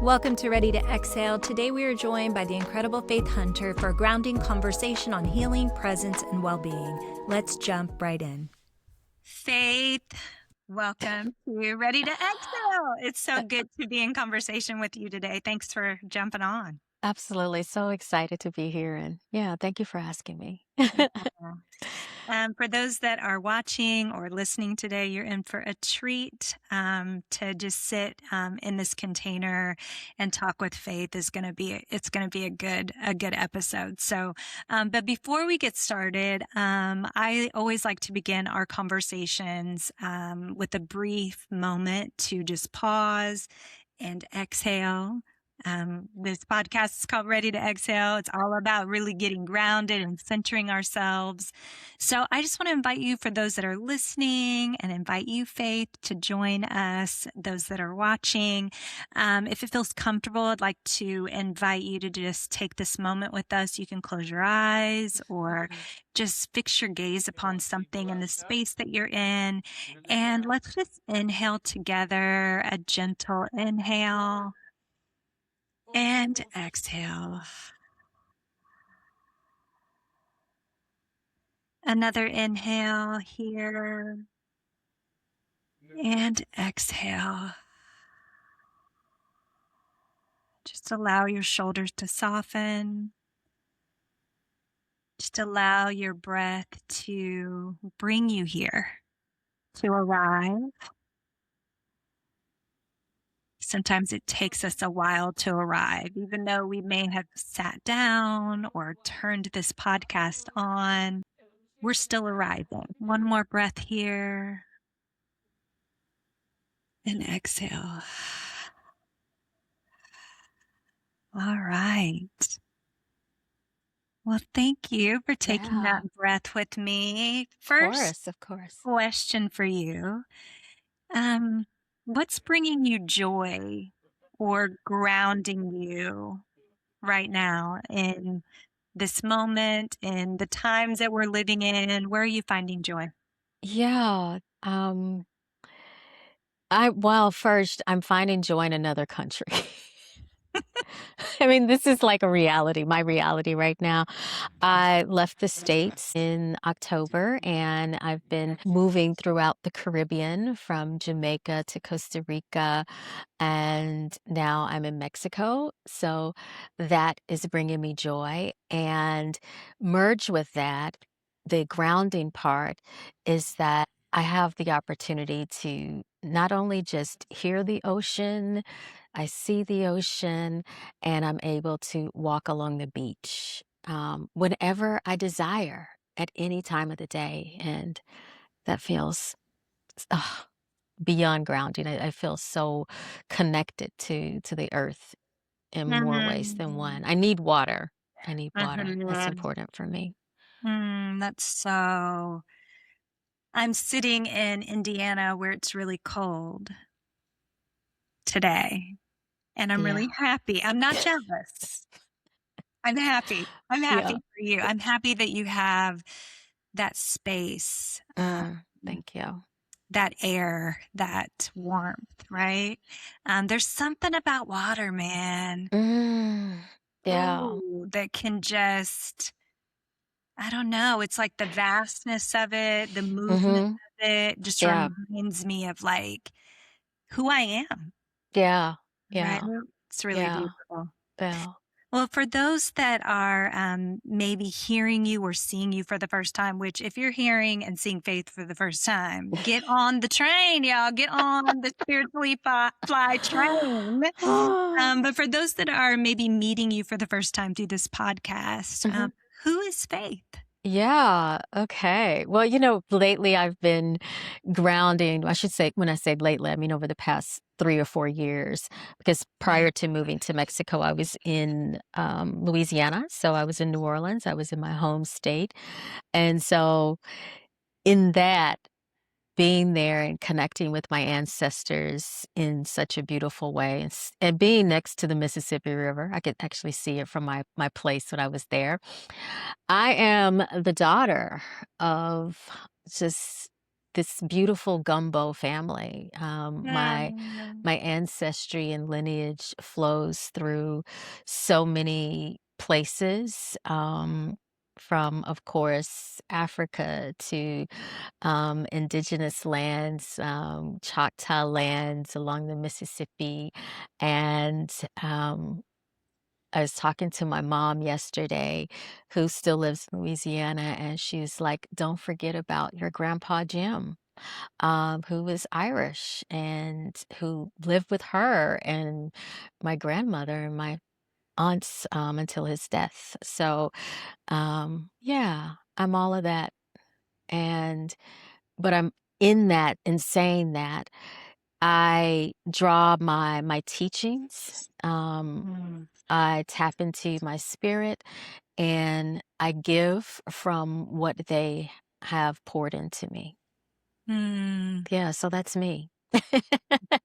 Welcome to Ready to Exhale. Today we are joined by the incredible Faith Hunter for a grounding conversation on healing, presence, and well-being. Let's jump right in. Faith, welcome to Ready to Exhale. It's so good to be in conversation with you today. Thanks for jumping on. Absolutely. So excited to be here. And yeah, thank you for asking me. For those that are watching or listening today, you're in for a treat. To just sit in this container and talk with Faith is going to be a good episode. So, but before we get started, I always like to begin our conversations with a brief moment to just pause and exhale. This podcast is called Ready to Exhale. It's all about really getting grounded and centering ourselves. So I just want to invite you, for those that are listening, and invite you, Faith, to join us, those that are watching. If it feels comfortable, I'd like to invite you to just take this moment with us. You can close your eyes or just fix your gaze upon something in the space that you're in. And let's just inhale together, a gentle inhale. And exhale. Another inhale here. And exhale. Just allow your shoulders to soften. Just allow your breath to bring you here, to arrive. Sometimes it takes us a while to arrive, even though we may have sat down or turned this podcast on. We're still arriving. One more breath here. And exhale. All right. Well, thank you for taking that breath with me. First Of course. question for you. What's bringing you joy or grounding you right now in this moment, in the times that we're living in? Where are you finding joy? Yeah. First, I'm finding joy in another country. I mean, this is like a reality, my reality right now. I left the States in October and I've been moving throughout the Caribbean from Jamaica to Costa Rica, and now I'm in Mexico. So that is bringing me joy. And merge with that, the grounding part is that I have the opportunity to not only just hear the ocean, I see the ocean, and I'm able to walk along the beach whenever I desire at any time of the day. And that feels ah, beyond grounding. I feel so connected to the earth in more ways than one. Mhm. I need water. I need water. That's Mhm. important for me. That's so. I'm sitting in Indiana where it's really cold today, and I'm really Yeah. happy. I'm not jealous. I'm happy. I'm happy Yeah. for you. I'm happy that you have that space, Thank you. that air, that warmth, right? There's something about water, man. Mm, yeah. Ooh, that can just, I don't know. It's like the vastness of it, the movement Mm-hmm. of it just Yeah. reminds me of like who I am, Yeah. right? Yeah. It's really Yeah. beautiful. Yeah. Well, for those that are maybe hearing you or seeing you for the first time, which if you're hearing and seeing Faith for the first time, get on the train, y'all. Get on the spiritually fly train. But for those that are maybe meeting you for the first time through this podcast, Mhm. who is Faith? Yeah, okay. Well, lately I've been grounding. I should say, when I say lately, I mean over the past 3 or 4 years, because Yeah. prior to moving to Mexico, I was in, Louisiana, so I was in New Orleans, I was in my home state, and so in that, being there and connecting with my ancestors in such a beautiful way, and being next to the Mississippi River, I could actually see it from my place when I was there. I am the daughter of just this beautiful gumbo family. My Mm. my ancestry and lineage flows through so many places, from, of course, Africa to indigenous lands, Choctaw lands along the Mississippi. And I was talking to my mom yesterday, who still lives in Louisiana, and she's like, "Don't forget about your grandpa Jim, who was Irish and who lived with her and my grandmother and my aunts until his death." So, yeah, I'm all of that. And but I'm in that and saying that I draw my teachings, Mm. I tap into my spirit, and I give from what they have poured into me. Mm. Yeah, so that's me.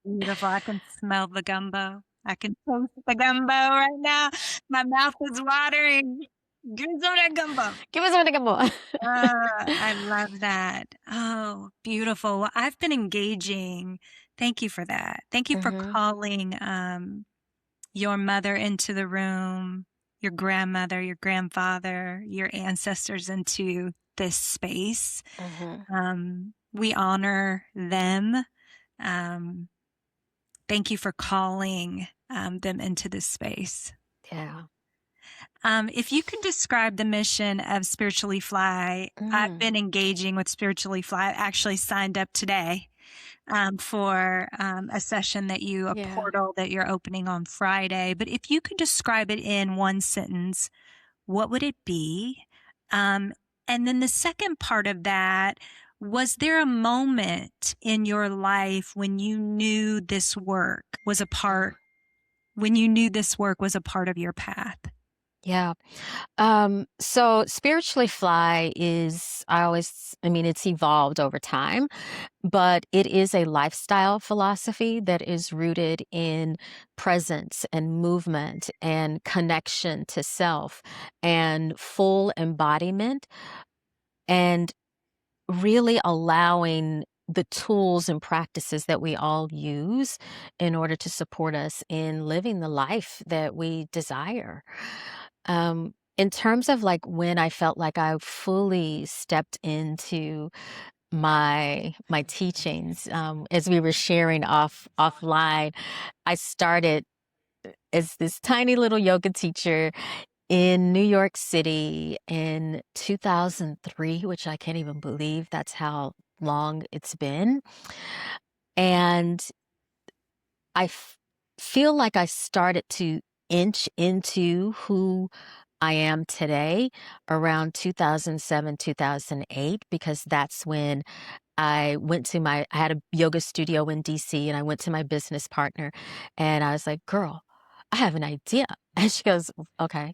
Beautiful. I can smell the gumbo. I can taste the gumbo right now. My mouth is watering. Give me some of that gumbo. Give us something more. I love that. Oh, beautiful. Well, I've been engaging. Thank you for that. Thank you for Mhm, calling your mother into the room, your grandmother, your grandfather, your ancestors into this space. mhm. We honor them. Um, Thank you for calling them into this space. Yeah. If you can describe the mission of Spiritually Fly, I've Mm, been engaging with Spiritually Fly. I actually signed up today for a session a yeah. portal that you're opening on Friday. But if you could describe it in one sentence, what would it be? Um, and then the second part of that, was there a moment in your life when you knew this work was a part of your path? Yeah. So Spiritually Fly is, I mean, it's evolved over time, but it is a lifestyle philosophy that is rooted in presence and movement and connection to self and full embodiment, and really allowing the tools and practices that we all use in order to support us in living the life that we desire. In terms of like when I felt like I fully stepped into my teachings, as we were sharing offline, I started as this tiny little yoga teacher in New York City in 2003, which I can't even believe that's how long it's been. And I feel like I started to inch into who I am today around 2007, 2008, because that's when I had a yoga studio in DC, and I went to my business partner and I was like, "Girl, I have an idea." And she goes, "Okay."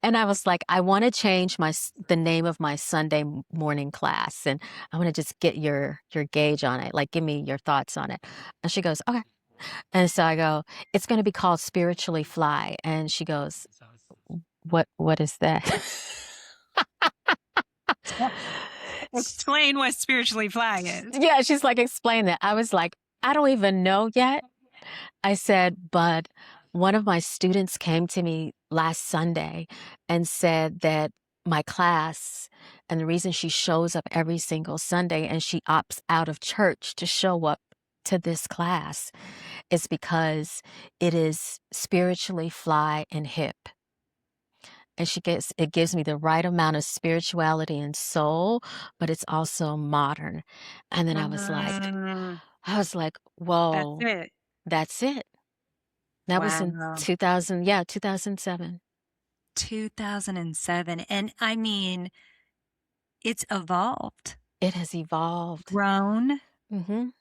And I was like, "I want to change the name of my Sunday morning class, and I want to just get your gauge on it. Like, give me your thoughts on it." And she goes, "Okay." And so I go, "It's going to be called Spiritually Fly." And she goes, what is that?" Explain what Spiritually Fly is. Yeah, she's like, "Explain that." I was like, "I don't even know yet." I said, "But one of my students came to me last Sunday and said that my class, and the reason she shows up every single Sunday and she opts out of church to show up to this class is because it is spiritually fly and hip." And it gives me the right amount of spirituality and soul, but it's also modern. And then Mm, I was like, that's "Whoa, it. that's it." That was in Wow. 2000, yeah, 2007. 2007. And I mean, it's evolved, It has evolved. grown, Mhm.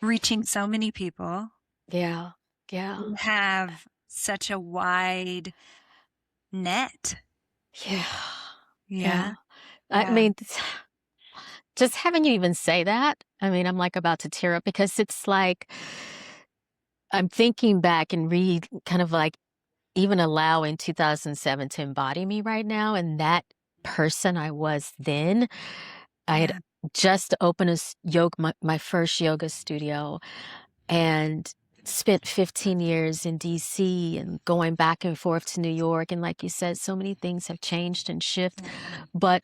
reaching so many people. Yeah. Yeah. You have such a wide net. Yeah. Yeah. Yeah. I Yeah. mean, just having you even say that, I mean, I'm like about to tear up because it's like I'm thinking back and kind of like even allowing 2007 to embody me right now, and that person I was then, I had Yeah. just opened my first yoga studio, and spent 15 years in DC and going back and forth to New York. And like you said, so many things have changed and shift. Mhm. But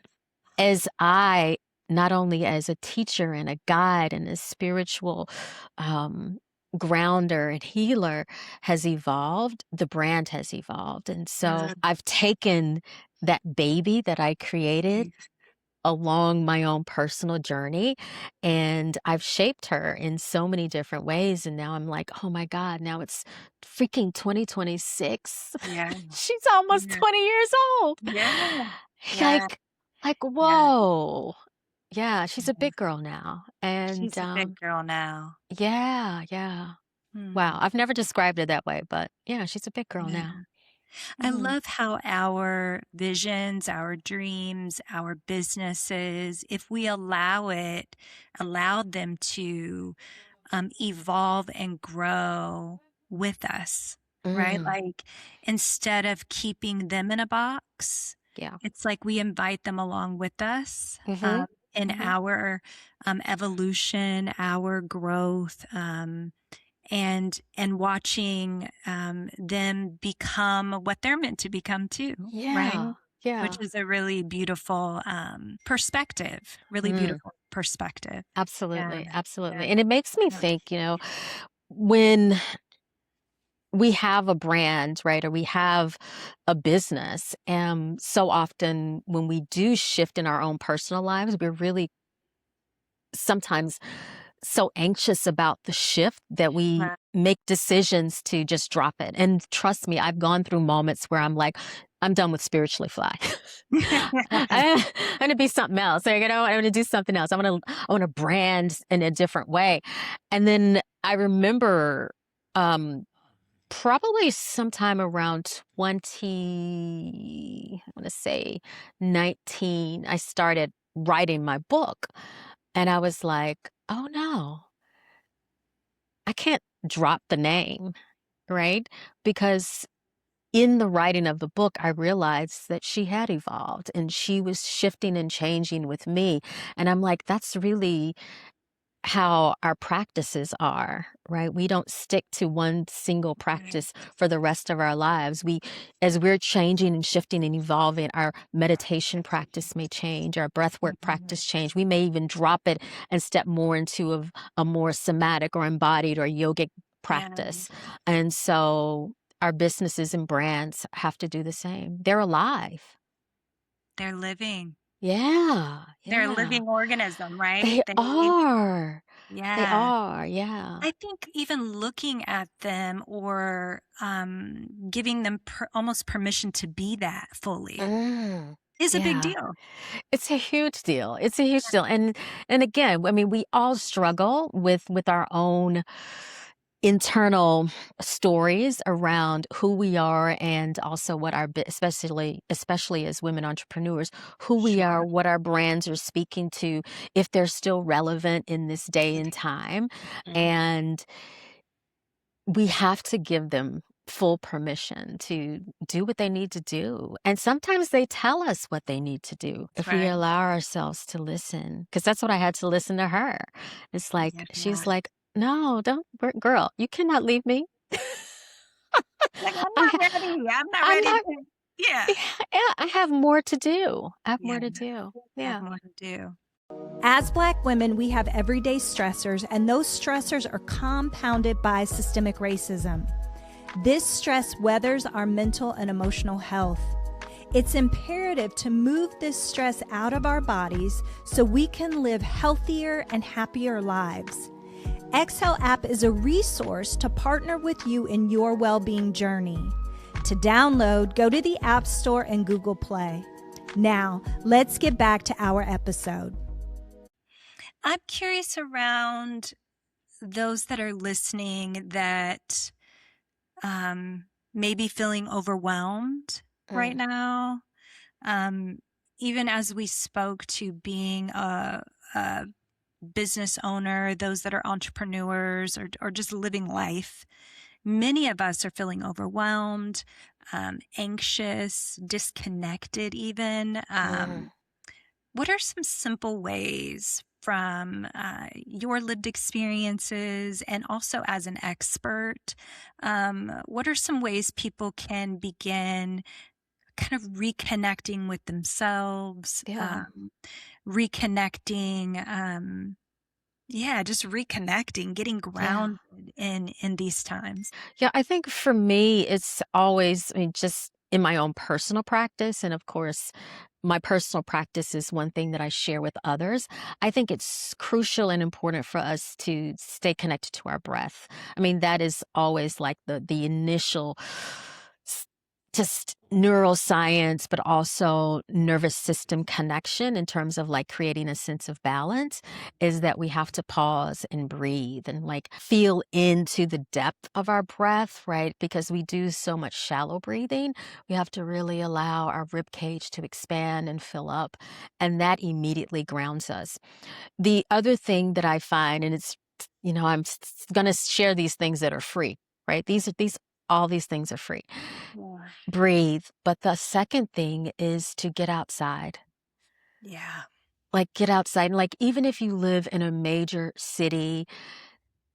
as I, not only as a teacher and a guide and a spiritual um, grounder and healer has evolved, the brand has evolved. And so Mm, I've taken that baby that I created along my own personal journey, and I've shaped her in so many different ways, and now I'm like, "Oh my god, now it's freaking 2026." yeah, She's almost yeah, 20 years old. yeah, yeah, Like yeah, whoa. Yeah, she's a yeah. big girl now, and, She's a big girl now. yeah, yeah. Wow, Mm, I've never described her that way, but yeah, she's a big girl yeah. now. I Mhm. love how our visions, our dreams, our businesses, if we allow them to evolve and grow with us, right? Mm, Like instead of keeping them in a box, yeah. it's like we invite them along with us Mhm. in Mhm. our evolution, our growth. And watching them become what they're meant to become too, right? Yeah, Which yeah. is a really beautiful perspective, really Mm. beautiful perspective. Yeah, Absolutely, yeah, absolutely, and it makes me yeah, think, when we have a brand, right, or we have a business, so often when we do shift in our own personal lives, we're really sometimes so anxious about the shift that we right. make decisions to just drop it, and trust me, I've gone through moments where I'm like, "I'm done with spiritually fly." I'm gonna be something else. Like, I'm gonna do something else. I wanna brand in a different way. And then I remember probably sometime around 20, I wanna say 19, I started writing my book. And I was like, oh no, I can't drop the name, right? Because in the writing of the book, I realized that she had evolved and she was shifting and changing with me. And I'm like, that's really how our practices are, right? We don't stick to one single Right. practice for the rest of our lives. As we're changing and shifting and evolving, our meditation practice may change, our breathwork Mhm. practice change. We may even drop it and step more into a more somatic or embodied or yogic Yeah, practice. And so our businesses and brands have to do the same. They're alive. they're living. Yeah, They're a yeah. living organism, right? They They are. They yeah. are, yeah. I think even looking at them or, giving them almost permission to be that fully Mm, is a big yeah. deal. It's a huge deal. It's a huge deal. And again, I mean, we all struggle with our own internal stories around who we are and also what especially as women entrepreneurs, who we are, Sure. what our brands are speaking to, if they're still relevant in this day and time. Mhm. And we have to give them full permission to do what they need to do. And sometimes they tell us what they need to do That's if we right. allow ourselves to listen. Because that's what I had to listen to her. It's like, Yeah. she's like, no, don't, girl, you cannot leave me. Like, "I'm I, not ready. I'm not I'm ready not, to" Yeah. yeah, yeah, I have more to do. I have Yeah. more to do. Have Yeah. more to do. As Black women, we have everyday stressors, and those stressors are compounded by systemic racism. This stress weathers our mental and emotional health. It's imperative to move this stress out of our bodies so we can live healthier and happier lives. Exhale app is a resource to partner with you in your well-being journey. To download, go to the App Store and Google Play. Now, let's get back to our episode. I'm curious around those that are listening that, may be feeling overwhelmed right Mm, now. Um, Even as we spoke to being a business owner, those that are entrepreneurs or just living life, many of us are feeling overwhelmed, anxious, disconnected, even. mm, What are some simple ways from your lived experiences and also as an expert, what are some ways people can begin kind of reconnecting with themselves, Yeah. reconnecting, yeah, just reconnecting, getting Yeah. grounded in these times? Yeah, I think for me, it's always, I mean, just in my own personal practice. And of course, my personal practice is one thing that I share with others. I think it's crucial and important for us to stay connected to our breath. I mean, that is always like the initial s- just neuroscience, but also nervous system connection in terms of like creating a sense of balance is that we have to pause and breathe and like feel into the depth of our breath, right? Because we do so much shallow breathing. We have to really allow our rib cage to expand and fill up, and that immediately grounds us. The other thing that I find, and it's, I'm going to share these things that are free, right? All these things are free. Yeah. Breathe. But the second thing is to get outside. Yeah. Like, get outside. And like, even if you live in a major city,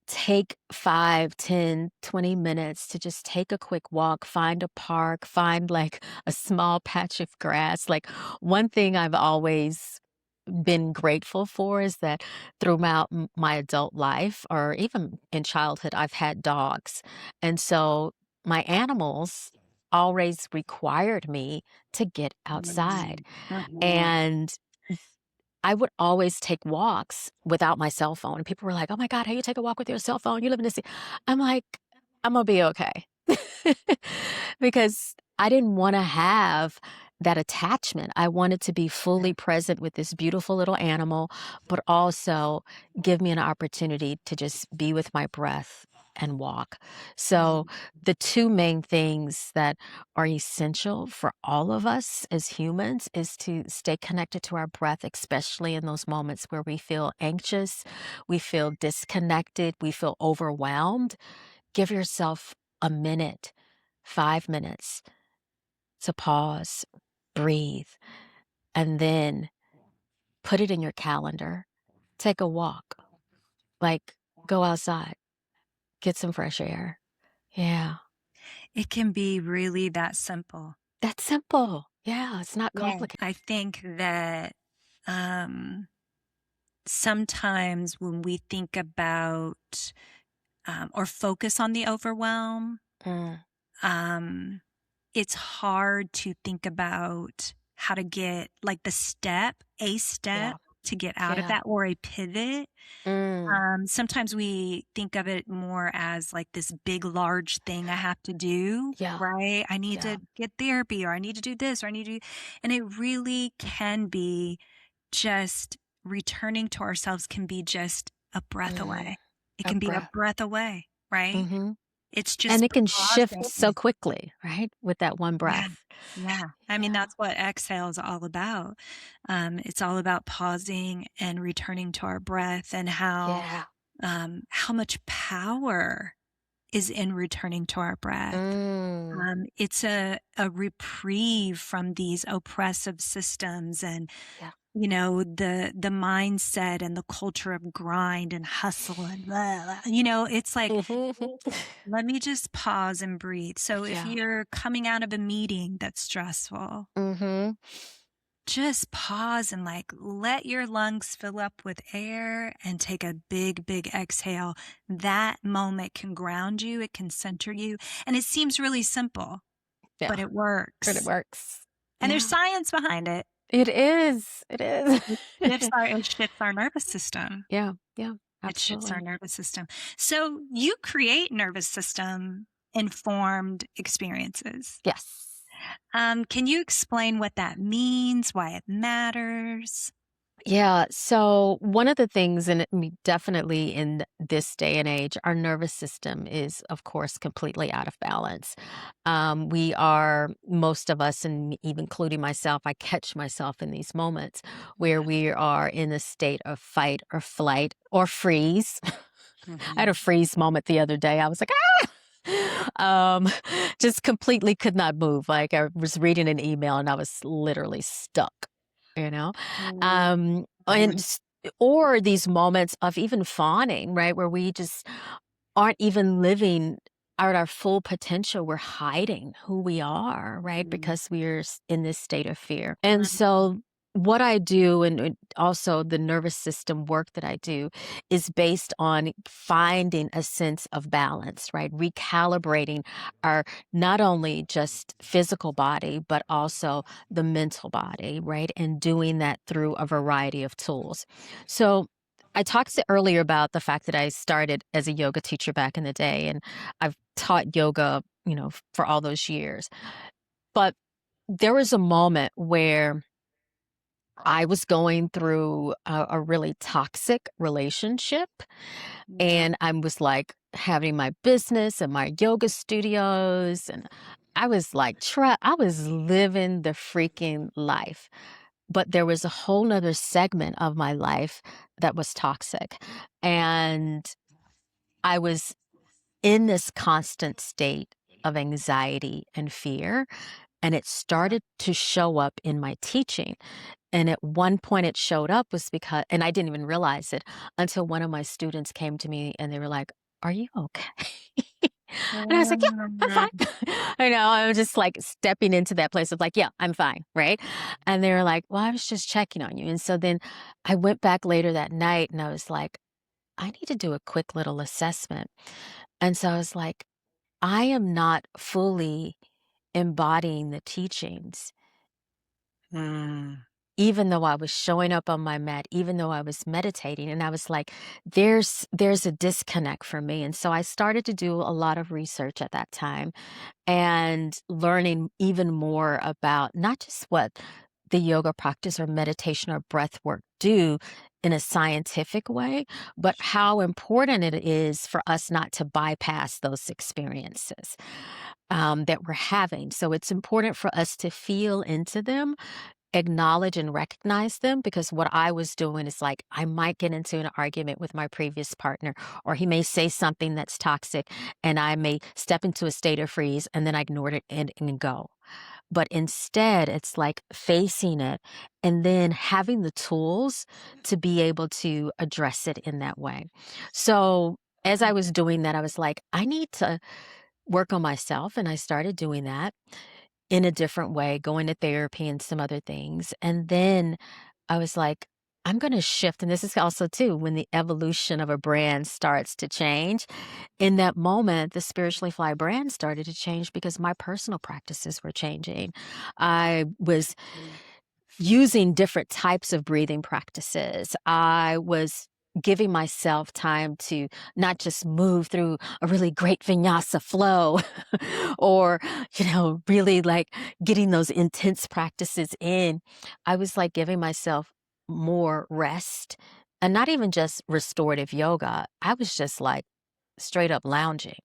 take 5, 10, 20 minutes to just take a quick walk, find a park, find like a small patch of grass. Like, one thing I've always been grateful for is that throughout my adult life or even in childhood, I've had dogs. And so my animals always required me to get outside. Mhm. Mhm. And I would always take walks without my cell phone. And people were like, "Oh my God, how you take a walk with your cell phone? You live in the city." I'm like, "I'm gonna be okay." Because I didn't want to have that attachment. I wanted to be fully present with this beautiful little animal, but also give me an opportunity to just be with my breath and walk. So, the two main things that are essential for all of us as humans is to stay connected to our breath, especially in those moments where we feel anxious, we feel disconnected, we feel overwhelmed. Give yourself a minute, 5 minutes to pause, breathe, and then put it in your calendar. Take a walk, like go outside, get some fresh air. Yeah, It can be really that simple. that's simple. Yeah, it's not Yeah. complicated. I think that um, sometimes when we think about or focus on the overwhelm, Mm, um, it's hard to think about how to get like a step yeah, to get out of yeah. that or a pivot. Mm, Sometimes we think of it more as like this big, large thing I have to do, yeah, right? I need yeah. to get therapy or I need to do this or I need to, and it really can be just returning to ourselves can be just a breath Mm, away. It a can be a breath. breath away, right? Hmm. It's And just it can shift so pausing. quickly, right? With that one Yeah. breath. Yeah. I mean, Yeah, that's what exhale is all about. It's all about pausing and returning to our breath and yeah. how much power is in returning to our breath. Mm, It's a reprieve from these oppressive systems and, yeah. the mindset and the culture of grind and hustle and blah, blah. It's like, Hmm. let me just pause and breathe. So if Yeah. you're coming out of a meeting that's stressful, Hmm. just pause and like let your lungs fill up with air and take a big, big exhale. That moment can ground you, it can center you. And it seems really simple, Yeah. but it But it works. works. And there's Yeah. science behind it. It is. It is. It shifts our nervous system. Yeah. Yeah. It shifts our Absolutely. nervous system. So you create nervous system informed experiences. Yes. Can you explain what that means, why it matters? Yeah. So, one of the things, and definitely in this day and age, our nervous system is, of course, completely out of balance. We are, most of us, and even including myself, I catch myself in these moments where Yeah. we are in a state of fight or flight or freeze. I had a Mhm. freeze moment the other day. I was like, ah! Just completely could not move. Like I was reading an email and I was literally stuck, you know? Mm. And or these moments of even fawning, right? Where we just aren't even living at our full potential. We're hiding who we are, right? Because we're in this state of fear. And so, what I do, and also the nervous system work that I do, is based on finding a sense of balance, right? Recalibrating our not only just physical body, but also the mental body, right? And doing that through a variety of tools. So, I talked earlier about the fact that I started as a yoga teacher back in the day, and I've taught yoga, for all those years. But there was a moment where I was going through a really toxic relationship, and I was like having my business and my yoga studios, and I was like, I was living the freaking life. But there was a whole nother segment of my life that was toxic. And I was in this constant state of anxiety and fear. And it started to show up in my teaching. And at one point it showed up was because, and I didn't even realize it until one of my students came to me and they were like, "Are you okay?" And I was like, "Yeah, I'm fine." I know, I was just like stepping into that place of like, "Yeah, I'm fine." Right. And they were like, "Well, I was just checking on you." And so then I went back later that night and I was like, I need to do a quick little assessment. And so I was like, I am not fully embodying the teachings Mm. even though I was showing up on my mat, even though I was meditating. And I was like, there's a disconnect for me. And so I started to do a lot of research at that time and learning even more about not just what the yoga practice or meditation or breath work do in a scientific way, but how important it is for us not to bypass those experiences that we're having. So it's important for us to feel into them, acknowledge and recognize them, because what I was doing is like I might get into an argument with my previous partner, or he may say something that's toxic, and I may step into a state of freeze, and then I ignored it and go. But instead, it's like facing it and then having the tools to be able to address it in that way. So as I was doing that, I was like, I need to work on myself. And I started doing that in a different way, going to therapy and some other things. And then I was like, I'm going to shift. And this is also, too, when the evolution of a brand starts to change. In that moment, the Spiritually Fly brand started to change because my personal practices were changing. I was using different types of breathing practices. I was giving myself time to not just move through a really great vinyasa flow or, really like getting those intense practices in. I was like giving myself more rest and not even just restorative yoga. I was just like straight up lounging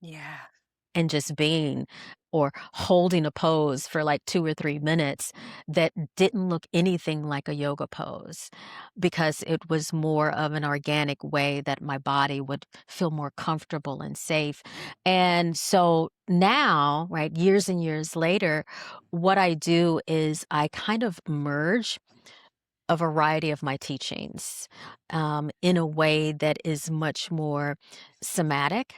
Yeah. and just being or holding a pose for like 2 or 3 minutes that didn't look anything like a yoga pose because it was more of an organic way that my body would feel more comfortable and safe. And so now, right, years and years later, what I do is I kind of merge a variety of my teachings in a way that is much more somatic,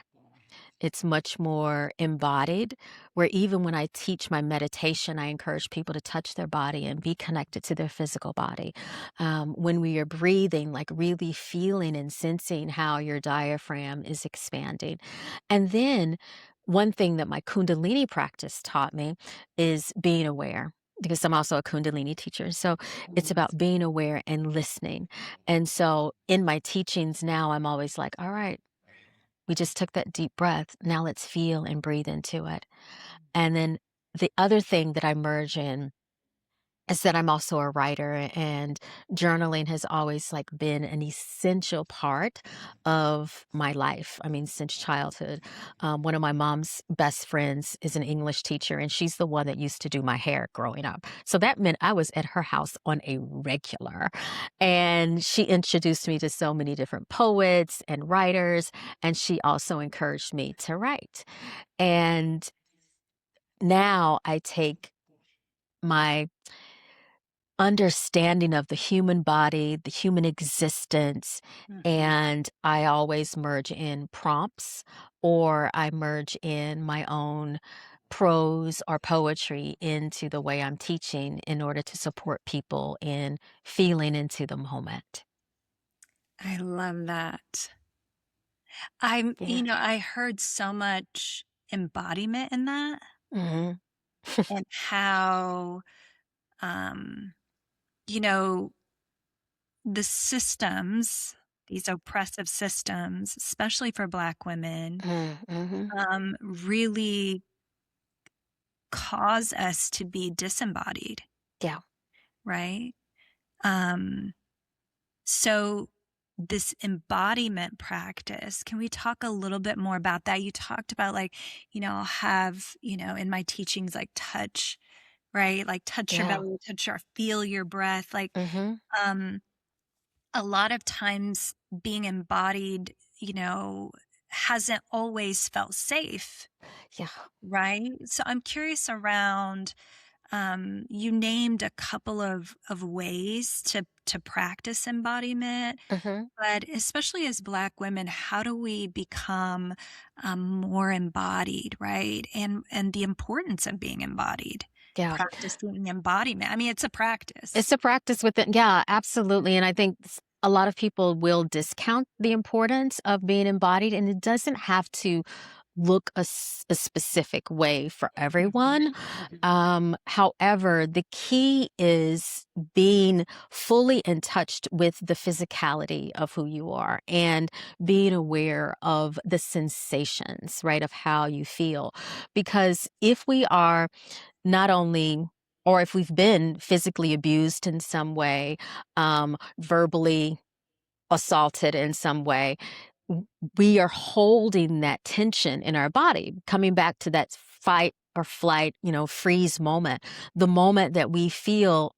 it's much more embodied, where even when I teach my meditation, I encourage people to touch their body and be connected to their physical body. When we are breathing, like really feeling and sensing how your diaphragm is expanding. And then one thing that my Kundalini practice taught me is being aware. Because I'm also a Kundalini teacher. So it's about being aware and listening. And so in my teachings now, I'm always like, all right, we just took that deep breath. Now let's feel and breathe into it. And then the other thing that I merge in is that I'm also a writer, and journaling has always like been an essential part of my life. I mean, since childhood. One of my mom's best friends is an English teacher, and she's the one that used to do my hair growing up. So that meant I was at her house on a regular. And she introduced me to so many different poets and writers, and she also encouraged me to write. And now I take my understanding of the human body, the human existence, Mhm. and I always merge in prompts or I merge in my own prose or poetry into the way I'm teaching in order to support people in feeling into the moment. I love that. Yeah. I heard so much embodiment in that Mhm. and how, um, you know, the systems, these oppressive systems, especially for Black women, Mm, mhm. really cause us to be disembodied, Yeah. right? Um, so this embodiment practice, can we talk a little bit more about that? You talked about like, I'll have, in my teachings like touch, right? Like touch your Yeah. belly, touch or feel your breath. Like Mhm. um a lot of times being embodied, hasn't always felt safe, Yeah. right? So I'm curious around you named a couple of ways to practice embodiment, Mhm. but especially as Black women, how do we become more embodied, right? And the importance of being embodied, Yeah. practicing embodiment. I mean, it's a practice. It's a practice within, yeah, absolutely, and I think a lot of people will discount the importance of being embodied, and it doesn't have to look a specific way for Mhm, everyone. mhm. However, the key is being fully in touch with the physicality of who you are and being aware of the sensations, right, of how you feel. Because if we are not only or if we've been physically abused in some way, verbally assaulted in some way, w- we are holding that tension in our body, coming back to that fight or flight, freeze moment. The moment that we feel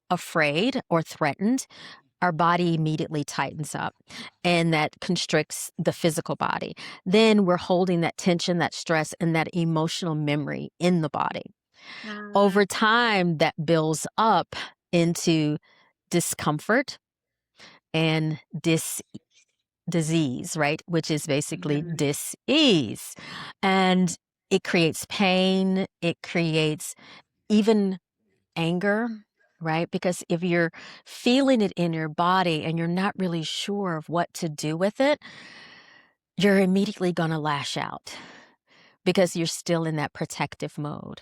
afraid or threatened, our body immediately tightens up and that constricts the physical body. Then we're holding that tension, that stress, and that emotional memory in the body. Mm, Over time, that builds up into discomfort and disease, right? Which is basically mhm, dis-ease. And it creates pain, it creates even anger, right? Because if you're feeling it in your body and you're not really sure of what to do with it, you're immediately going to lash out because you're still in that protective mode.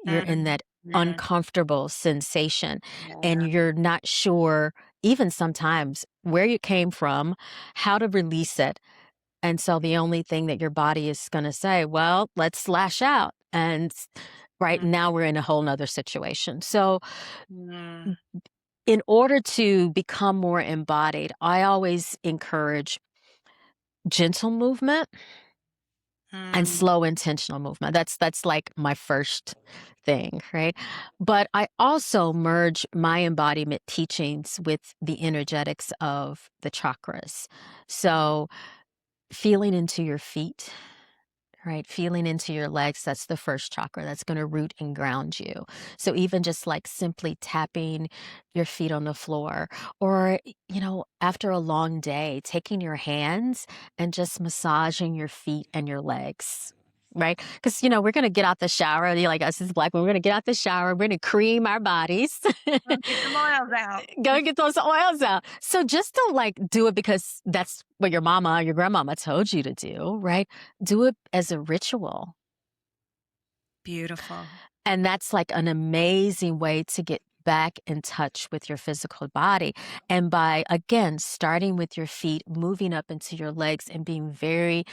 You're in mm, that mm, uncomfortable sensation, and yeah, you're not sure, even sometimes, where you came from, how to release it. And so the only thing that your body is going to say, well, let's lash out. And right mm, now we're in a whole nother situation. So, mm, in order to become more embodied, I always encourage gentle movement and mm, slow intentional movement. That's like my first thing, right? But I also merge my embodiment teachings with the energetics of the chakras. So feeling into your feet, right? Feeling into your legs, that's the first chakra that's going to root and ground you. So even just like simply tapping your feet on the floor or, after a long day, taking your hands and just massaging your feet and your legs. Right? Because, we're going to get out the shower. Like us as Black women, we're going to get out the shower. We're going to cream our bodies. get some oils out. Go and get those oils out. So just don't like do it because that's what your mama or your grandmama told you to do, right? Do it as a ritual. Beautiful. And that's like an amazing way to get back in touch with your physical body. And by, again, starting with your feet, moving up into your legs and being very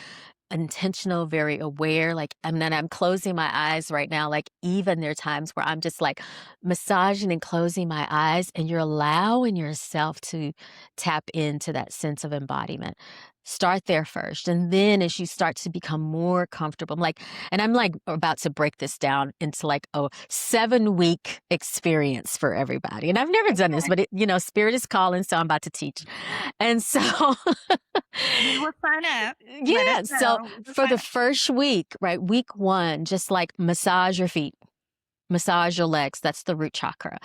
intentional, very aware. Like, and then I'm closing my eyes right now. Like, even there are times where I'm just like massaging and closing my eyes, and you're allowing yourself to tap into that sense of embodiment. Start there first. And then as you start to become more comfortable, and I'm like about to break this down into like a 7-week experience for everybody. And I've never done this, but spirit is calling. So I'm about to teach. And so We will sign up. Let us yeah, so know. We will for sign the up. first week, right, week 1, just like massage your feet, massage your legs, that's the root chakra.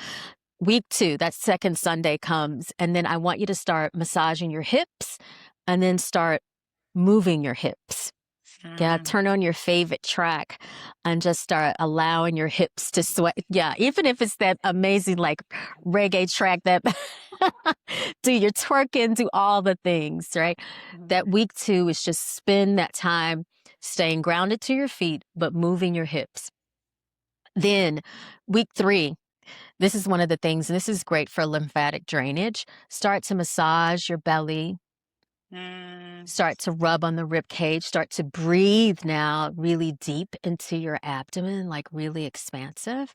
Week 2, that second Sunday comes, and then I want you to start massaging your hips and then start moving your hips. Yeah, Mm, turn on your favorite track and just start allowing your hips to sweat. Yeah, even if it's that amazing like reggae track that do your twerking, do all the things, right? That week 2 is just spend that time staying grounded to your feet, but moving your hips. Then week 3, this is one of the things, and this is great for lymphatic drainage. Start to massage your belly, mm, start to rub on the rib cage, start to breathe now really deep into your abdomen, like really expansive.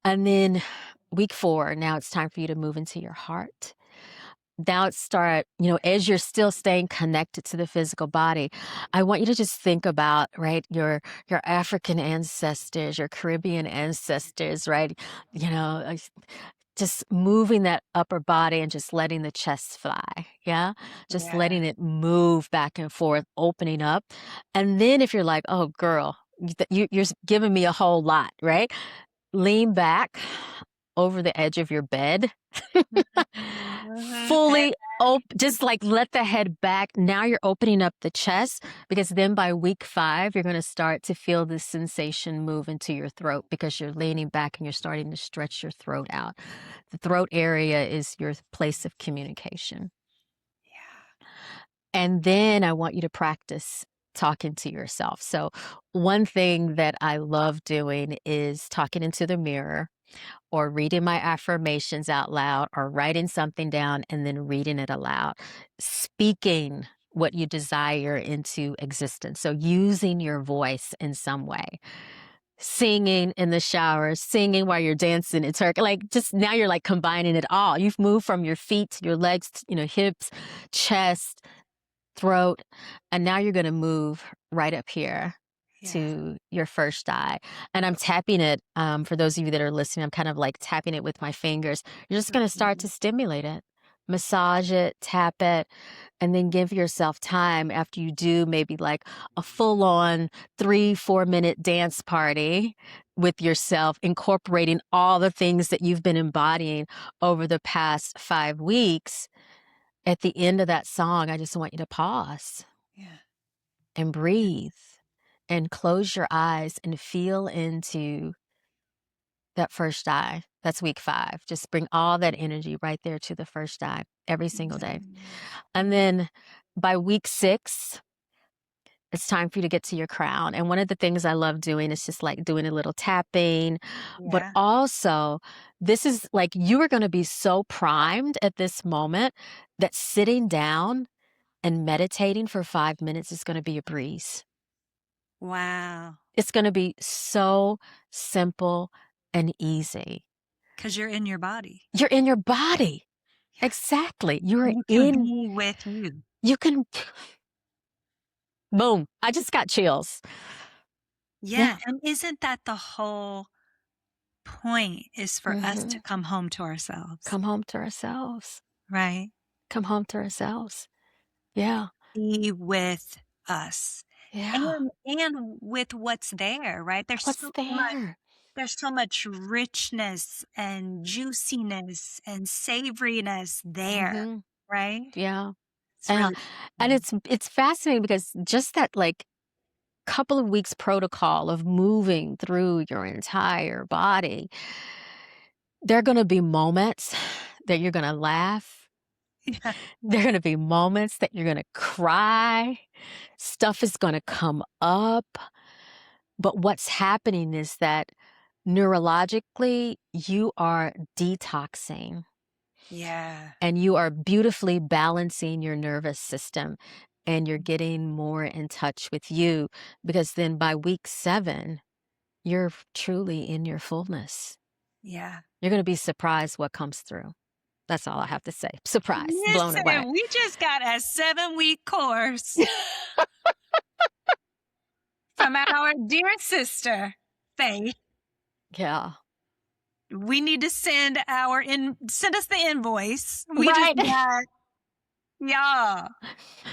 And then week 4, now it's time for you to move into your heart. Now it's start, as you're still staying connected to the physical body, I want you to just think about, right, your African ancestors, your Caribbean ancestors, right? Just moving that upper body and just letting the chest fly. Yeah. Just yeah. letting it move back and forth, opening up. And then if you're like, oh, girl, you're giving me a whole lot, right? Lean back over the edge of your bed. Head Fully just like let the head back. Now you're opening up the chest, because then by week 5, you're going to start to feel this sensation move into your throat because you're leaning back and you're starting to stretch your throat out. The throat area is your place of communication. Yeah. And then I want you to practice talking to yourself. So one thing that I love doing is talking into the mirror, or reading my affirmations out loud, or writing something down and then reading it aloud, speaking what you desire into existence. So using your voice in some way, singing in the shower, singing while you're dancing. It's like just now you're like combining it all. You've moved from your feet to your legs, hips, chest, throat, and now you're going to move right up here Yeah. to your first eye. And I'm tapping it. For those of you that are listening, I'm kind of like tapping it with my fingers. You're just going to start to stimulate it, massage it, tap it, and then give yourself time after you do maybe like a full on 3-4 minute dance party with yourself, incorporating all the things that you've been embodying over the past 5 weeks. At the end of that song, I just want you to pause Yeah. and breathe and close your eyes and feel into that first eye. That's week 5. Just bring all that energy right there to the first eye every single day. And then by week 6, it's time for you to get to your crown. And one of the things I love doing is just like doing a little tapping, but Yeah. also this is like you are going to be so primed at this moment that sitting down and meditating for 5 minutes is going to be a breeze. Wow. It's going to be so simple and easy. Because you're in your body. You're in your body. Yeah. Exactly. And you can be with you. You can, boom. I just got chills. Yeah. Yeah. And isn't that the whole point, is for us to Mhm. come home to ourselves, Come home to ourselves. right? Come home to ourselves. Yeah. Be with us. Yeah. And with what's there, right? What's there? There's so much richness and juiciness and savoriness there, Hmm. right? Yeah. It's Yeah. really And cool. it's fascinating because just that like couple of weeks protocol of moving through your entire body, there are going to be moments that you're going to laugh. Yeah. There are going to be moments that you're going to cry. Stuff is going to come up. But what's happening is that neurologically, you are detoxing Yeah. and you are beautifully balancing your nervous system, and you're getting more in touch with you, because then by week 7, you're truly in your fullness. Yeah. You're going to be surprised what comes through. That's all I have to say. Surprised, blown away. Listen, we just got a 7-week course from our dear sister, Faith. Yeah. We need to send us the invoice. We just Right. got, yeah.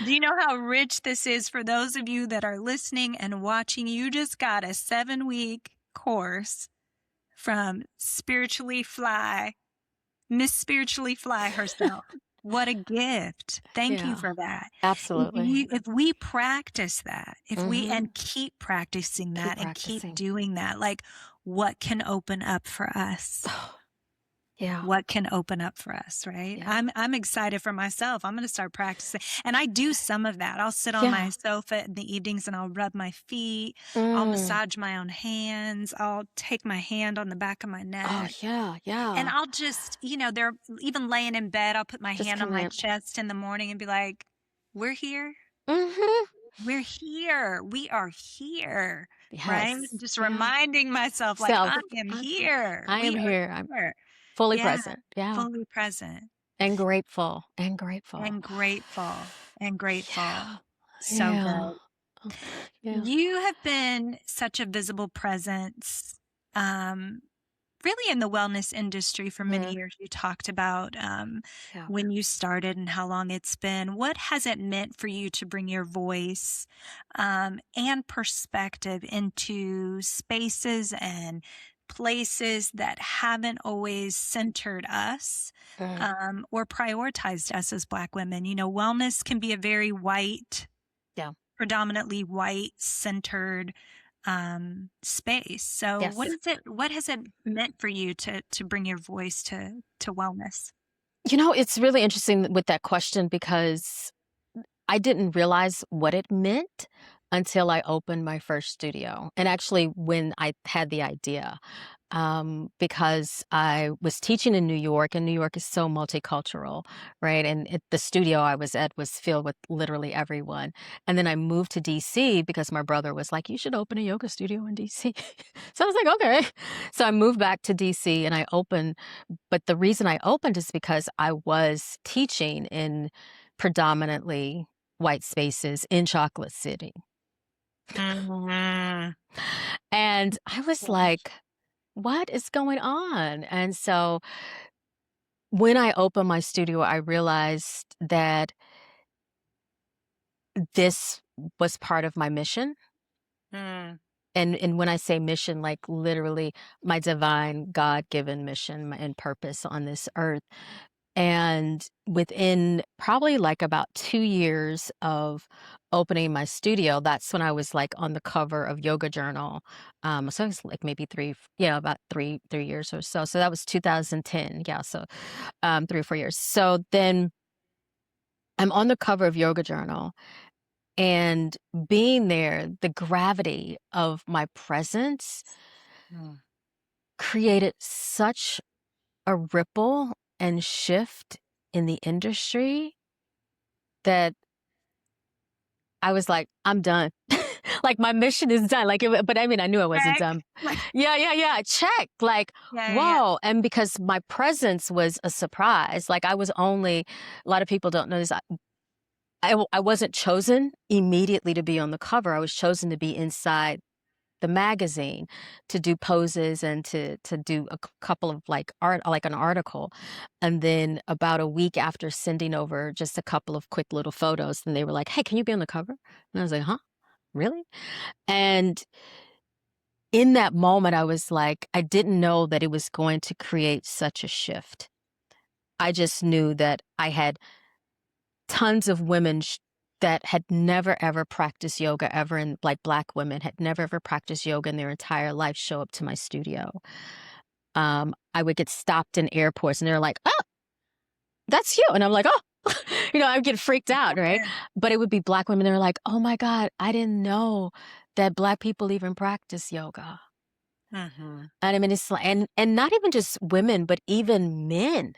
Do you know how rich this is for those of you that are listening and watching? You just got a 7-week course from Spiritually Fly Miss Spiritually Fly herself. What a gift. Thank you Yeah, for that. absolutely. If we practice that, if we Mhm. and keep practicing Keep that and keep practicing. doing that, like what can open up for us? Yeah, What can open up for us, right? yeah. I'm excited for myself. I'm going to start practicing. And I do some of that. I'll sit on my Yeah. sofa in the evenings and I'll rub my feet. I'll Mm. massage my own hands. I'll take my hand on the back of my Oh, neck. yeah, And yeah. I'll just, they're even laying in bed, I'll put my Just hand on come my in. chest in the morning and be like, we're here. Mhm. We're here. We are here. Right? Yes. Just Yeah. reminding myself, like, Self. I am here. I am We are here. I'm here. fully Yeah. present. Yeah. Fully present And grateful. And grateful. and grateful and grateful. Yeah. So Yeah. good. Yeah. You have been such a visible presence, um, really in the wellness industry for many Mhm. years. You talked about Yeah. when you started and how long it's been. What has it meant for you to bring your voice and perspective into spaces and places that haven't always centered us Mm. or prioritized us as Black women? Wellness can be a very white, Yeah. predominantly white centered space. So Yes. what has it meant for you to bring your voice to wellness? It's really interesting with that question because I didn't realize what it meant until I opened my first studio. And actually, when I had the idea, because I was teaching in New York, and New York is so multicultural, right? And the studio I was at was filled with literally everyone. And then I moved to DC because my brother was like, "You should open a yoga studio in DC." So I was like, "Okay." So I moved back to DC and I opened. But the reason I opened is because I was teaching in predominantly white spaces in Chocolate City. Mhm. And I was like, what is going on? And so when I opened my studio, I realized that this was part of my mission. Mm. And when I say mission, like literally my divine God-given mission and purpose on this earth. And within probably like about 2 years of opening my studio, that's when I was like on the cover of Yoga Journal. So it's like maybe about three years or so. So that was 2010. Yeah. So 3 or 4 years. So then I'm on the cover of Yoga Journal, and being there, the gravity of my presence Mm. created such a ripple and shift in the industry that I was like, "I'm done." Like, my mission is done, like, but I mean, I knew I wasn't Check. done. Like, Yeah, yeah, yeah, check, like, yeah. "Whoa," and because my presence was a surprise, like, I was only a lot of people don't know this, I wasn't chosen immediately to be on the cover, I was chosen to be inside the magazine to do poses and to do a couple of like like an article. And then about a week after sending over just a couple of quick little photos, then they were like, "Hey, can you be on the cover?" And I was like, "Huh? Really?" And in that moment, I was like, I didn't know that it was going to create such a shift. I just knew that I had tons of women that had never ever practiced yoga ever, and like Black women had never ever practiced yoga in their entire life, show up to my studio. I would get stopped in airports and they're like, "Oh, that's you." And I'm like, "Oh." I would get freaked out, right? Yeah. But it would be Black women. They're like, "Oh my God, I didn't know that Black people even practice yoga." Mhm. And I mean, it's like, and not even just women, but even men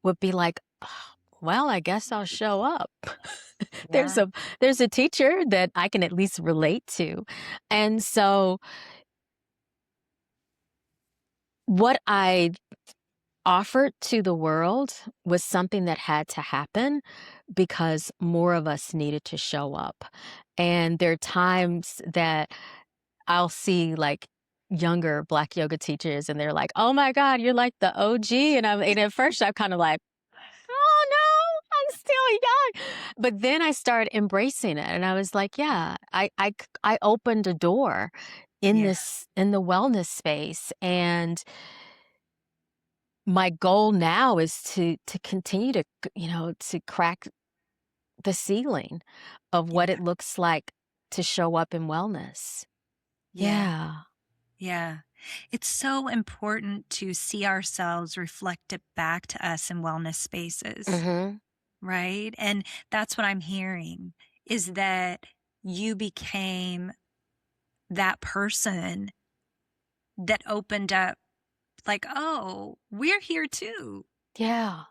would be like, "Oh, well, I guess I'll show up." There's Yeah. a there's a teacher that I can at least relate to. And so what I offered to the world was something that had to happen because more of us needed to show up. And there are times that I'll see like younger Black yoga teachers and they're like, "Oh my God, you're like the OG." And at first I'm kind of like, "Oh no, I'm still young." But then I started embracing it and I was like, yeah, I opened a door in Yeah. the wellness space, and my goal now is to continue to, to crack the ceiling of what Yeah. it looks like to show up in wellness. Yeah. Yeah. Yeah. It's so important to see ourselves reflected back to us in wellness spaces, Mhm. right? And that's what I'm hearing is that you became that person that opened up, like, oh, we're here too. Yeah.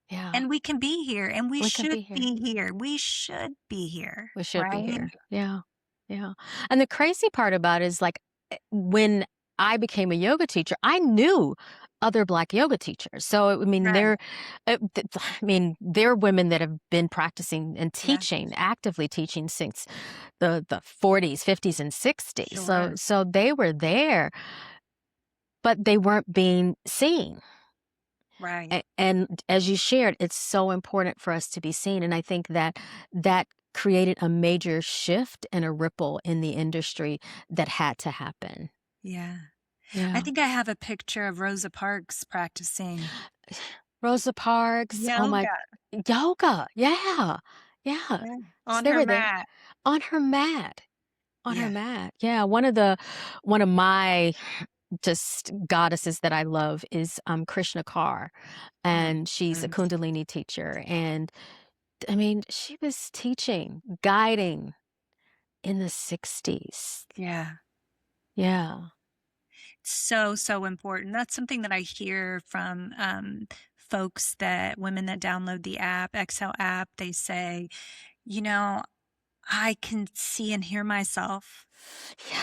Yeah. And we can be here and we We can should be here. be here. We should be here, We should be right? here. Yeah. Yeah. And the crazy part about it is like when I became a yoga teacher, I knew other Black yoga teachers. So I mean, Right. I mean, they're women that have been practicing and Yeah. teaching, actively teaching since the 40s, 50s, and 60s. So Sure. so they were there, but they weren't being seen. Right. And as you shared, it's so important for us to be seen. And I think that that created a major shift and a ripple in the industry that had to happen. Yeah. I Yeah. think I have a picture of Rosa Parks practicing Rosa Parks, oh my, yoga. yoga. Yeah. Yeah. Yeah. So On they her were there mat. on her mat. On her Yeah. mat. Yeah. One of my just goddesses that I love is Krishna Kaur. And she's a Mhm. Kundalini teacher. And I mean, she was teaching, guiding in the 60s. Yeah. Yeah. So, so important. That's something that I hear from folks that women that download the app, Excel app, they say, you know, I can see and hear myself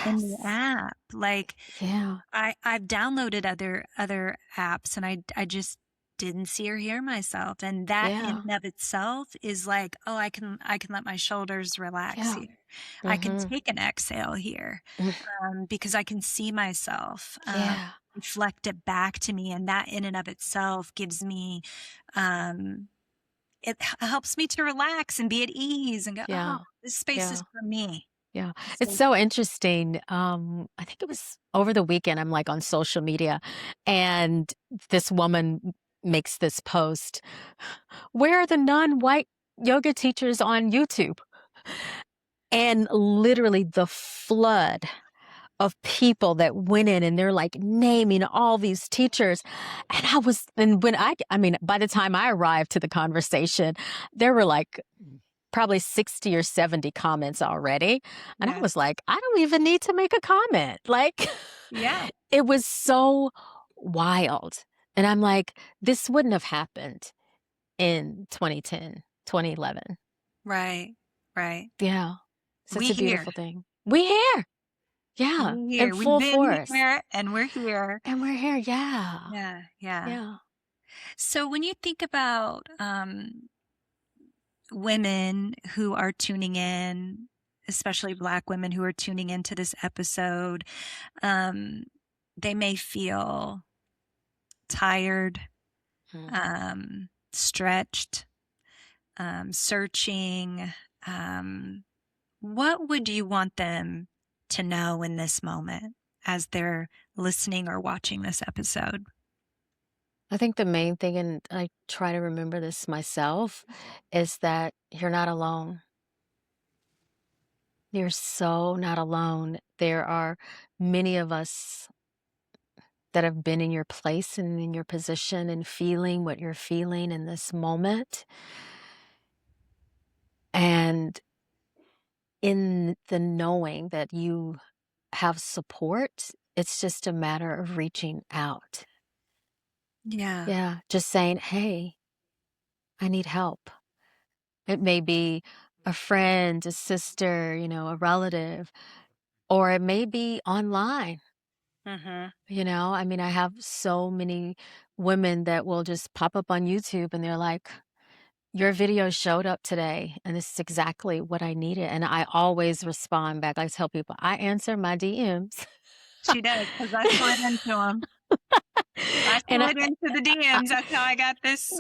in the Yes. app. Like Yeah. I've downloaded other apps and I just didn't see or hear myself. And that in Yeah. and of itself is like, oh, I can let my shoulders relax Yeah. here. I can Mhm. take an exhale here Mm. because I can see myself Yeah. reflect it back to me. And that in and of itself gives me um, helps me to relax and be at ease and go, oh, Yeah. this space is Yeah. for me. Yeah. It's So so interesting. I think it was over the weekend, I'm like on social media, and this woman makes this post. Where are the non-white yoga teachers on YouTube? And literally the flood of people that went in and they're like naming all these teachers. And when I mean, by the time I arrived to the conversation, there were like probably 60 or 70 comments already. And I yeah, was like, I don't even need to make a comment. Like, yeah, it was so wild. And I'm like, this wouldn't have happened in 2010, 2011. right, right. Yeah. Such We a here. beautiful thing. We here. Yeah. We're In here. We've full been force. here and we're here. And we're here. Yeah. Yeah, yeah. Yeah. So when you think about women who are tuning in, especially Black women who are tuning into this episode, um, they may feel tired, Mhm. stretched, searching. Um, what would you want them to know in this moment as they're listening or watching this episode? I think the main thing, and I try to remember this myself, is that you're not alone. You're so not alone. There are many of us that have been in your place and in your position and feeling what you're feeling in this moment. And in the knowing that you have support, it's just a matter of reaching out. Yeah. Yeah, just saying, hey, I need help. It may be a friend, a sister, a relative, or it may be online. Mhm. I mean, I have so many women that will just pop up on YouTube and they're like, your video showed up today, and this is exactly what I needed. And I always respond back. I tell people, I answer my DMs. She does, 'cause I slid into 'em. I and slid into the I, DMs. That's how I got this,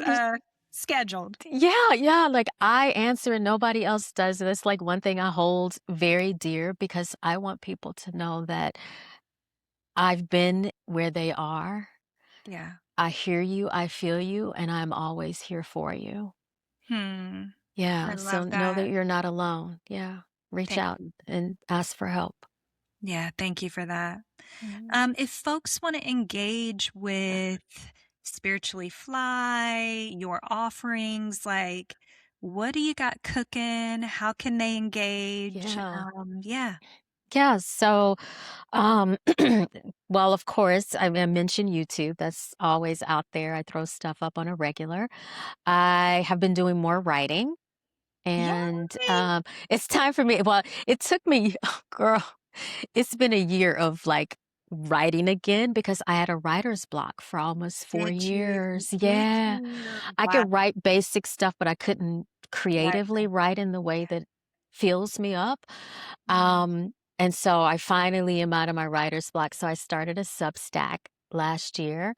scheduled. yeah, yeah, like I answer and nobody else does. That's like one thing I hold very dear because I want people to know that I've been where they are. Yeah. I hear you, I feel you, and I'm always here for you. Hmm. I Yeah, so love know that that. you're not alone. Yeah, reach Thank out you. and ask for help. Yeah, thank you for that. Mhm. If folks want to engage with Spiritually Fly, your offerings, like what do you got cooking? How can they engage? Yeah. Yeah. Yeah, so, um, well, of course, I mentioned YouTube, that's always out there, I throw stuff up on a regular. I have been doing more writing, and, Yay! it's time for me well, it took me girl, it's been a year of, like, writing again because I had a writer's block for almost 4 Did you? years. Did Yeah. you? I Wow. could write basic stuff, but I couldn't Right. creatively write in the way that fills me up. Mhm. And so I finally am out of my writer's block. So I started a Substack last year.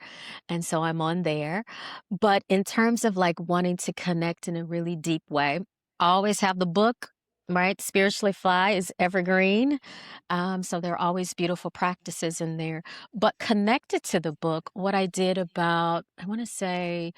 And so I'm on there. But in terms of like wanting to connect in a really deep way, I always have the book, right? Spiritually Fly is evergreen. So there are always beautiful practices in there. But connected to the book, what I did about, I want to say,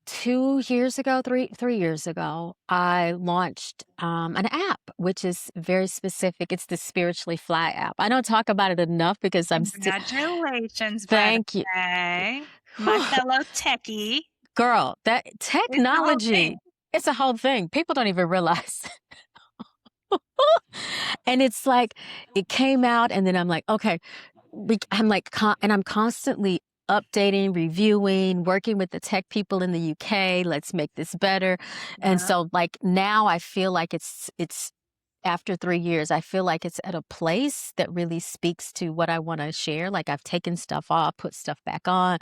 2 years ago, 3 years ago, I launched, an app, which is very specific. It's the Spiritually Fly app. I don't talk about it enough because I'm still Congratulations, by the Thank you. way, my fellow techie. Girl, that It's the whole thing. technology, it's a whole thing. People don't even realize. And it's like, it came out and then I'm like, "Okay, I'm like, and I'm constantly updating, reviewing, working with the tech people in the UK. Let's make this better. And Yeah. so, like now, I feel like it's after 3 years, I feel like it's at a place that really speaks to what I want to share. Like I've taken stuff off, put stuff back on,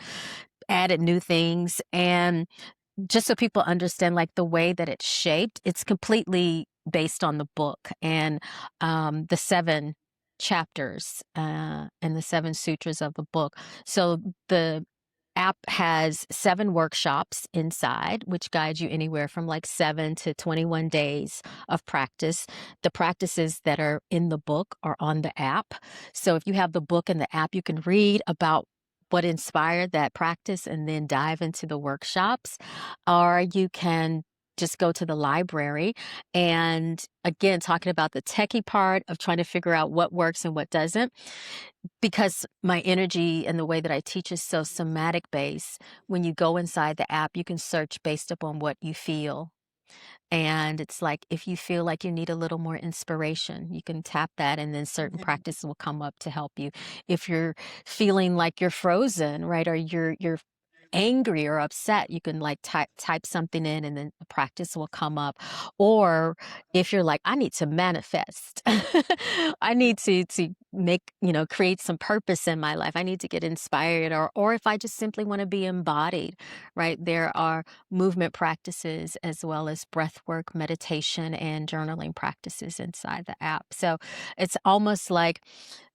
added new things, and just so people understand, like, the way that it's shaped, it's completely based on the book and, the 7 chapters, and the 7 sutras of the book. So the app has 7 workshops inside, which guide you anywhere from, like, 7 to 21 days of practice. The practices that are in the book are on the app. So if you have the book and the app, you can read about what inspired that practice and then dive into the workshops. Or you can just go to the library and again, talking about the techie part of trying to figure out what works and what doesn't. Because my energy and the way that I teach is so somatic based, when you go inside the app, you can search based upon what you feel. And it's like if you feel like you need a little more inspiration, you can tap that and then certain Mhm. practices will come up to help you. If you're feeling like you're frozen, right, or you're angry or upset, you can like type something in and then the practice will come up. Or if you're like, I need to manifest, I need to make, create some purpose in my life. I need to get inspired, or if I just simply want to be embodied, right? There are movement practices as well as breath work, meditation, and journaling practices inside the app. So it's almost like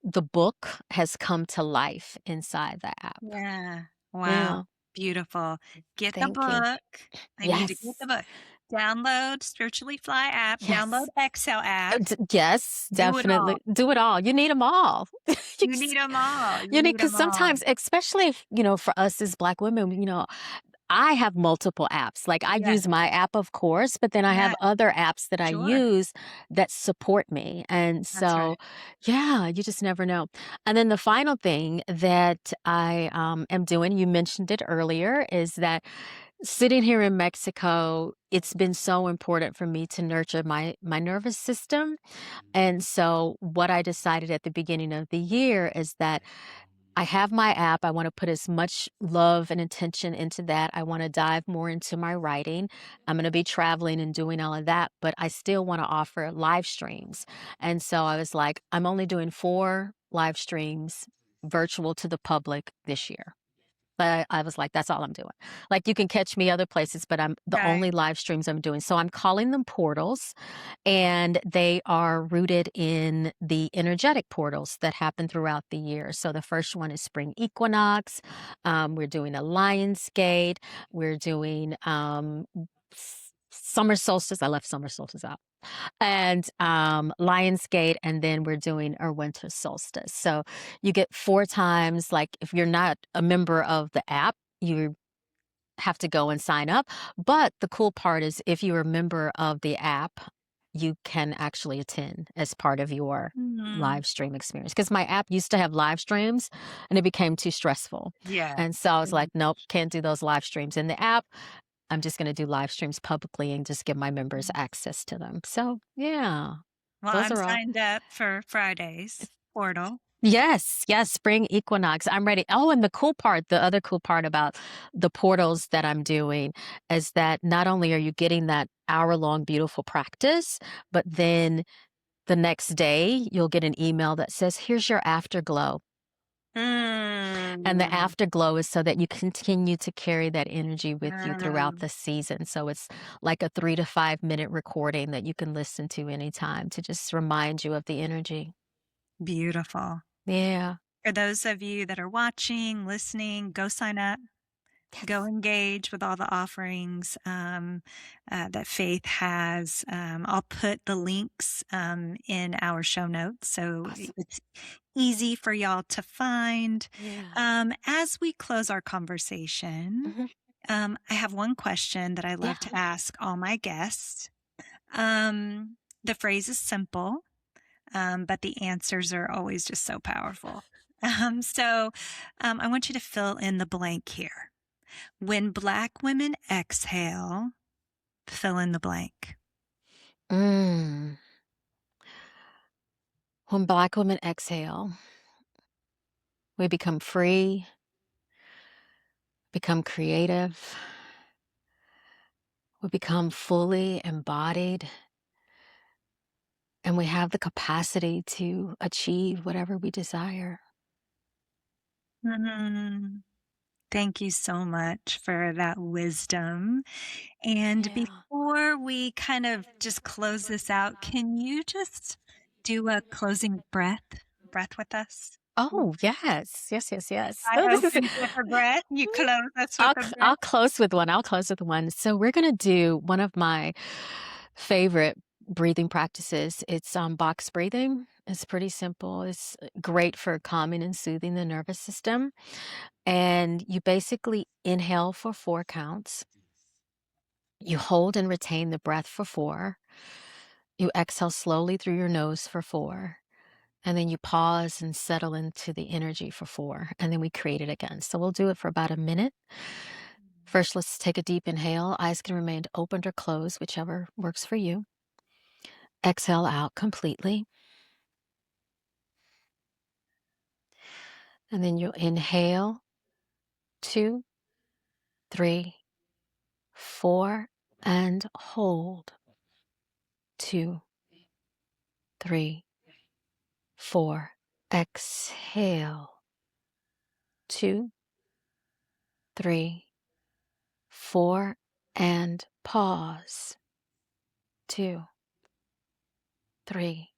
the book has come to life inside the app. Yeah. Wow. Yeah. Beautiful. Get the Thank you. book. I need to get Yes. the book. Download Spiritually Fly app, download Yes. Excel app, Yes, do it all. definitely. Do it all. You need them all. You need them all. You You need need because them all. sometimes, especially if, for us as Black women, I have multiple apps. Like I Yeah. use my app, of course, but then I Yeah. have other apps that I Sure. use that support me. And That's so, right. yeah, you just never know. And then the final thing that I am doing, you mentioned it earlier, is that sitting here in Mexico, it's been so important for me to nurture my nervous system. And so, what I decided at the beginning of the year is that I have my app. I want to put as much love and intention into that. I want to dive more into my writing. I'm going to be traveling and doing all of that, but I still want to offer live streams. And so I was like, I'm only doing 4 live streams virtual to the public this year. But I was like, that's all I'm doing. Like you can catch me other places, but I'm the Okay. only live streams I'm doing. So I'm calling them portals, and they are rooted in the energetic portals that happen throughout the year. So the first one is spring equinox. We're doing a lion's gate. We're doing summer solstice. I left summer solstice out. and Lionsgate, and then we're doing our winter solstice. So you get 4 times, like, if you're not a member of the app, you have to go and sign up. But the cool part is if you're a member of the app, you can actually attend as part of your Mm. live stream experience. Because my app used to have live streams and it became too stressful. Yeah. And so I was Yeah. like, nope, can't do those live streams in the app. I'm just going to do live streams publicly and just give my members access to them. So, yeah, Well, those I'm are all. signed up for Friday's portal. Yes, yes, spring equinox. I'm ready. Oh, and the other cool part about the portals that I'm doing is that not only are you getting that hour-long beautiful practice, but then the next day you'll get an email that says, "Here's your afterglow." And the Mm. afterglow is so that you continue to carry that energy with you throughout Mm. the season. So it's like a 3 to 5 minute recording that you can listen to anytime to just remind you of the energy. Beautiful. Yeah. For those of you that are watching, listening, go sign up. Go Yes. engage with all the offerings that Faith has. I'll put the links in our show notes so Awesome. it's easy for y'all to find. Yeah. As we close our conversation, Mhm. I have one question that I love Yeah. to ask all my guests. The phrase is simple, but the answers are always just so powerful. So I want you to fill in the blank here. When Black women exhale, fill in the blank. Mm. When Black women exhale, we become free, become creative, we become fully embodied, and we have the capacity to achieve whatever we desire. Mm, thank you so much for that wisdom. And Yeah. before we kind of just close this out, can you just do a closing breath with us? Oh, yes. Yes, yes, yes. I Oh, this is opened with a breath. You close us with a breath. I'll close with one. I'll close with one. So we're gonna do one of my favorite breathing practices. It's box breathing. It's pretty simple. It's great for calming and soothing the nervous system. And you basically inhale for 4 counts. You hold and retain the breath for 4. You exhale slowly through your nose for 4. And then you pause and settle into the energy for 4. And then we create it again. So we'll do it for about a minute. First, let's take a deep inhale. Eyes can remain opened or closed, whichever works for you. Exhale out completely. And then you'll inhale 2, 3, 4, and hold 2, 3, 4. Exhale 2, 3, 4, and pause 2, 3,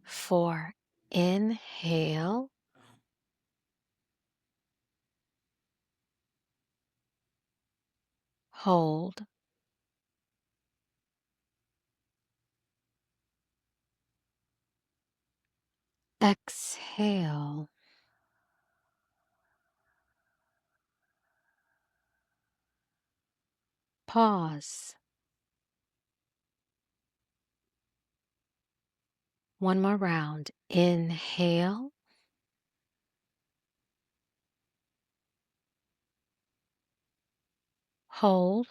4. Inhale, hold, exhale, pause. One more round. Inhale, hold,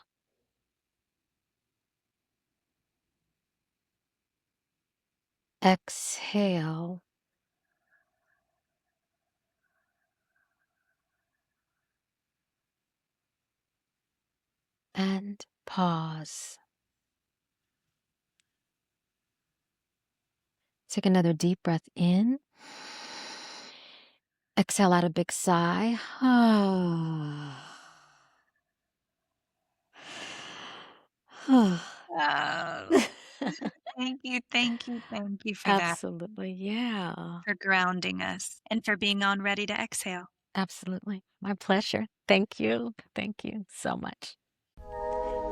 exhale, and pause. Take another deep breath in. Exhale out a big sigh. Oh, thank you for that, Absolutely. Yeah. for grounding us and for being on ready to exhale. Absolutely. My pleasure. Thank you. Thank you so much.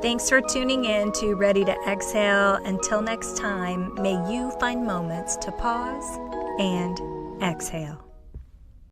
Thanks for tuning in to Ready to Exhale. Until next time, may you find moments to pause and exhale.